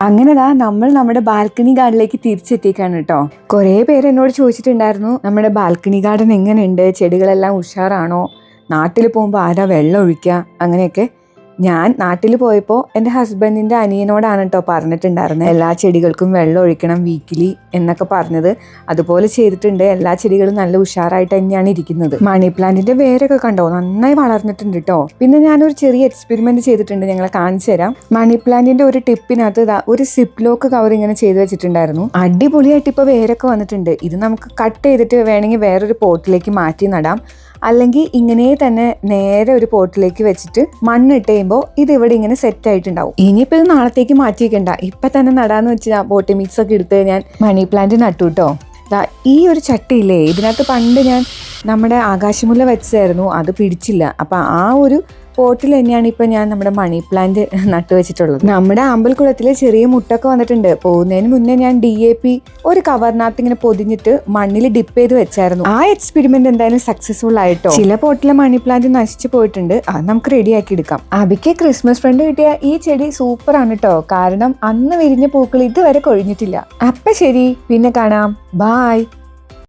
അങ്ങനെതാ നമ്മൾ നമ്മുടെ ബാൽക്കണി ഗാർഡനിലേക്ക് തിരിച്ചെത്തിക്കാണ് കേട്ടോ. കുറേ പേര് എന്നോട് ചോദിച്ചിട്ടുണ്ടായിരുന്നു നമ്മുടെ ബാൽക്കണി ഗാർഡൻ എങ്ങനെയുണ്ട്, ചെടികളെല്ലാം ഉഷാറാണോ, നാട്ടിൽ പോകുമ്പോൾ ആരാ വെള്ളം ഒഴിക്കുക അങ്ങനെയൊക്കെ. ഞാൻ നാട്ടിൽ പോയപ്പോൾ എൻ്റെ ഹസ്ബൻഡിൻ്റെ അനിയനോടാണ് കേട്ടോ പറഞ്ഞിട്ടുണ്ടായിരുന്നത് എല്ലാ ചെടികൾക്കും വെള്ളം ഒഴിക്കണം വീക്കിലി എന്നൊക്കെ പറഞ്ഞത്. അതുപോലെ ചെയ്തിട്ടുണ്ട്. എല്ലാ ചെടികളും നല്ല ഉഷാറായിട്ട് തന്നെയാണ് ഇരിക്കുന്നത്. മണി പ്ലാന്റിന്റെ വേരൊക്കെ കണ്ടോ, നന്നായി വളർന്നിട്ടുണ്ട് കേട്ടോ. പിന്നെ ഞാനൊരു ചെറിയ എക്സ്പെരിമെന്റ് ചെയ്തിട്ടുണ്ട്, ഞങ്ങളെ കാണിച്ചു തരാം. മണി പ്ലാന്റിന്റെ ഒരു ടിപ്പിനകത്ത് ഒരു സിപ്പ് ലോക്ക് കവർ ഇങ്ങനെ ചെയ്ത് വെച്ചിട്ടുണ്ടായിരുന്നു. അടിപൊളിയായിട്ട് ഇപ്പോൾ വേരൊക്കെ വന്നിട്ടുണ്ട്. ഇത് നമുക്ക് കട്ട് ചെയ്തിട്ട് വേണമെങ്കിൽ വേറൊരു പോട്ടിലേക്ക് മാറ്റി നടാം, അല്ലെങ്കിൽ ഇങ്ങനെ തന്നെ നേരെ ഒരു പോട്ടിലേക്ക് വെച്ചിട്ട് മണ്ണിട്ട് കഴിയുമ്പോൾ ഇത് ഇവിടെ ഇങ്ങനെ സെറ്റ് ആയിട്ടുണ്ടാവും. ഇനിയിപ്പോൾ ഇത് നാളത്തേക്ക് മാറ്റി വെക്കണ്ട, ഇപ്പം തന്നെ നടാന്ന് വെച്ചാൽ പോട്ടി മിക്സ് ഒക്കെ എടുത്ത് ഞാൻ മണി പ്ലാന്റ് നട്ടു കേട്ടോ. ഈ ഒരു ചട്ടിയില്ലേ, ഇതിനകത്ത് പണ്ട് ഞാൻ നമ്മുടെ ആകാശമുല്ല വെച്ചായിരുന്നു, അത് പിടിച്ചില്ല. അപ്പം ആ ഒരു പോട്ടിൽ തന്നെയാണ് ഇപ്പം ഞാൻ നമ്മുടെ മണി പ്ലാന്റ് നട്ടു വെച്ചിട്ടുള്ളത്. നമ്മുടെ അമ്പലക്കുളത്തിൽ ചെറിയ മുട്ടൊക്കെ വന്നിട്ടുണ്ട്. പോകുന്നതിന് മുന്നേ ഞാൻ DAP ഒരു കവറിനകത്ത് ഇങ്ങനെ പൊതിഞ്ഞിട്ട് മണ്ണിൽ ഡിപ്പ് ചെയ്ത് വെച്ചായിരുന്നു. ആ എക്സ്പെരിമെന്റ് എന്തായാലും സക്സസ്ഫുൾ ആയിട്ടോ. ചില പോട്ടിലെ മണി പ്ലാന്റ് നശിച്ചു പോയിട്ടുണ്ട്, അത് നമുക്ക് റെഡിയാക്കി എടുക്കാം. അബിക്ക് ക്രിസ്മസ് ഫ്രണ്ട് കിട്ടിയ ഈ ചെടി സൂപ്പർ ആണ് കേട്ടോ. കാരണം അന്ന് വിരിഞ്ഞ പൂക്കൾ ഇതുവരെ കൊഴിഞ്ഞിട്ടില്ല. അപ്പൊ ശരി, പിന്നെ കാണാം. ബായ്.